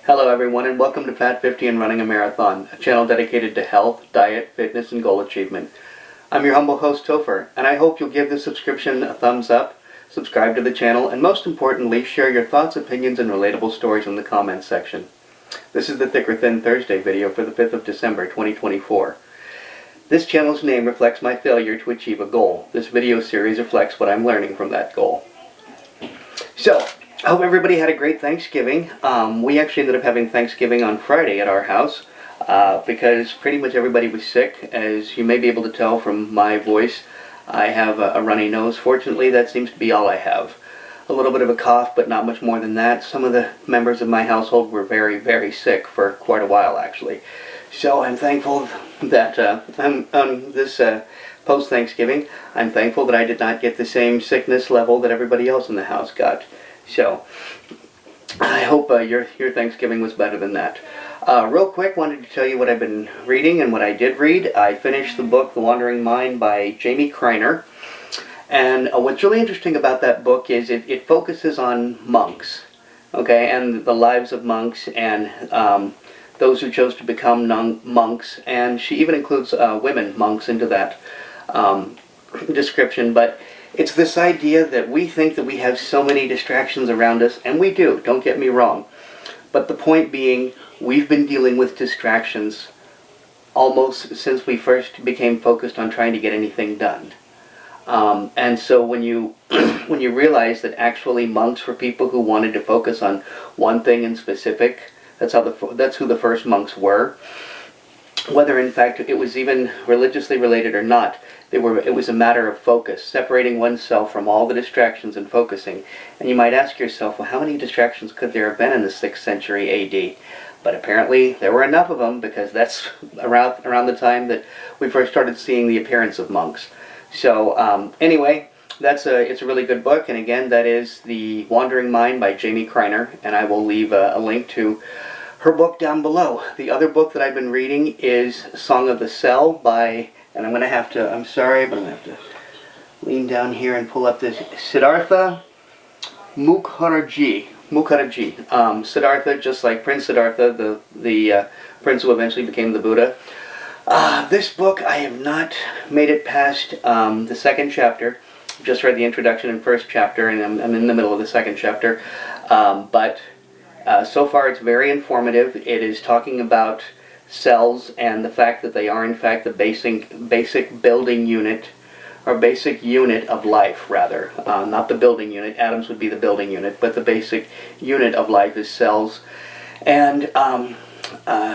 Hello everyone, and welcome to Fat 50 and Running a Marathon, a channel dedicated to health, diet, fitness, and goal achievement. I'm your humble host, Topher, and I hope you'll give this subscription a thumbs up, subscribe to the channel, and most importantly, share your thoughts, opinions, and relatable stories in the comments section. This is the Thick or Thin Thursday video for the 5th of December, 2024. This channel's name reflects my failure to achieve a goal. This video series reflects what I'm learning from that goal. So, I hope everybody had a great Thanksgiving. We actually ended up having Thanksgiving on Friday at our house because pretty much everybody was sick. As you may be able to tell from my voice, I have a runny nose. Fortunately, that seems to be all I have. A little bit of a cough, but not much more than that. Some of the members of my household were very, very sick for quite a while, actually. So I'm thankful that on this post-Thanksgiving, I'm thankful that I did not get the same sickness level that everybody else in the house got. So, I hope your Thanksgiving was better than that. Real quick, wanted to tell you what I've been reading and what I did read. I finished the book, The Wandering Mind by Jamie Kreiner. And what's really interesting about that book is it focuses on monks, okay, and the lives of monks and those who chose to become monks. And she even includes women monks into that description. But it's this idea that we think that we have so many distractions around us, and we do, don't get me wrong. But the point being, we've been dealing with distractions almost since we first became focused on trying to get anything done. And so when you when you realize that actually monks were people who wanted to focus on one thing in specific, that's who the first monks were. Whether in fact it was even religiously related or not, it was a matter of focus, separating oneself from all the distractions and focusing. And you might ask yourself, well, how many distractions could there have been in the 6th century AD? But apparently there were enough of them, because that's around the time that we first started seeing the appearance of monks. So anyway, it's a really good book, and again, that is The Wandering Mind by Jamie Kreiner, and I will leave a link to her book down below. The other book that I've been reading is Song of the Cell by, and I'm sorry, but I'm going to have to lean down here and pull up this, Siddhartha Mukherjee. Siddhartha, just like Prince Siddhartha, the prince who eventually became the Buddha. This book, I have not made it past the 2nd chapter. I've just read the introduction and 1st chapter, and I'm in the middle of the 2nd chapter. So far it's very informative. It is talking about cells and the fact that they are in fact the basic building unit, or basic unit of life, rather. Not the building unit. Atoms would be the building unit, but the basic unit of life is cells. And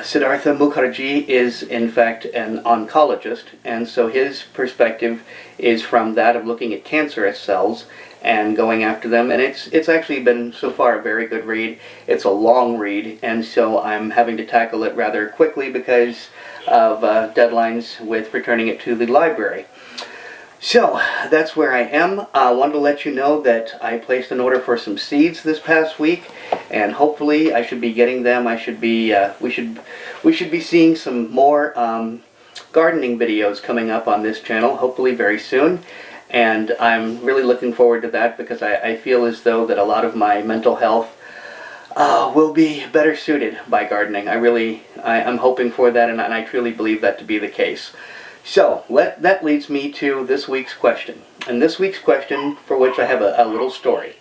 Siddhartha Mukherjee is in fact an oncologist, and so his perspective is from that of looking at cancerous cells and going after them, and it's actually been so far a very good read. It's a long read, and so I'm having to tackle it rather quickly because of deadlines with returning it to the library. So that's where I am. I wanted to let you know that I placed an order for some seeds this past week, and hopefully I should be getting them. We should be seeing some more gardening videos coming up on this channel, hopefully very soon. And I'm really looking forward to that, because I feel as though that a lot of my mental health will be better suited by gardening. I'm hoping for that, and I truly believe that to be the case. So, that leads me to this week's question. And this week's question, for which I have a little story.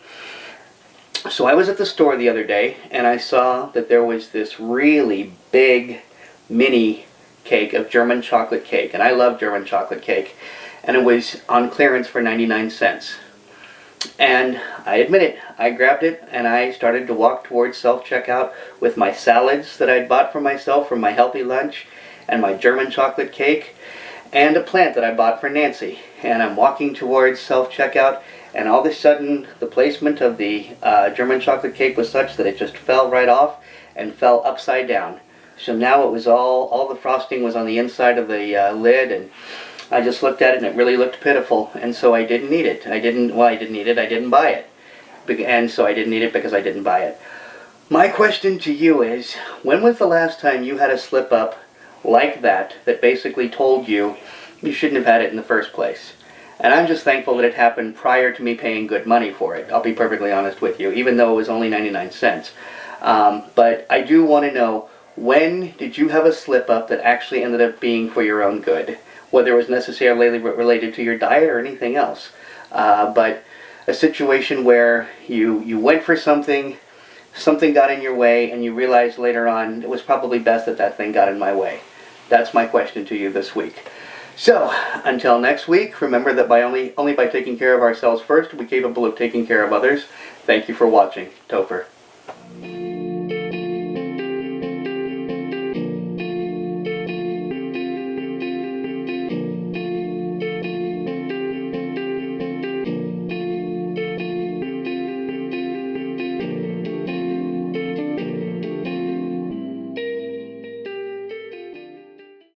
So I was at the store the other day, and I saw that there was this really big mini cake of German chocolate cake. And I love German chocolate cake. And it was on clearance for 99 cents. And I admit it, I grabbed it and I started to walk towards self-checkout with my salads that I'd bought for myself for my healthy lunch, and my German chocolate cake, and a plant that I bought for Nancy. And I'm walking towards self-checkout, and all of a sudden the placement of the German chocolate cake was such that it just fell right off and fell upside down. So now it was all the frosting was on the inside of the lid, and I just looked at it and it really looked pitiful, and so I didn't eat it. I didn't eat it, I didn't buy it. And so I didn't eat it because I didn't buy it. My question to you is, when was the last time you had a slip up like that basically told you you shouldn't have had it in the first place? And I'm just thankful that it happened prior to me paying good money for it. I'll be perfectly honest with you, even though it was only 99 cents. But I do want to know, when did you have a slip-up that actually ended up being for your own good? Whether it was necessarily related to your diet or anything else. But a situation where you went for something got in your way, and you realized later on it was probably best that that thing got in my way. That's my question to you this week. So, until next week, remember that only by taking care of ourselves first are we capable of taking care of others. Thank you for watching. Topher.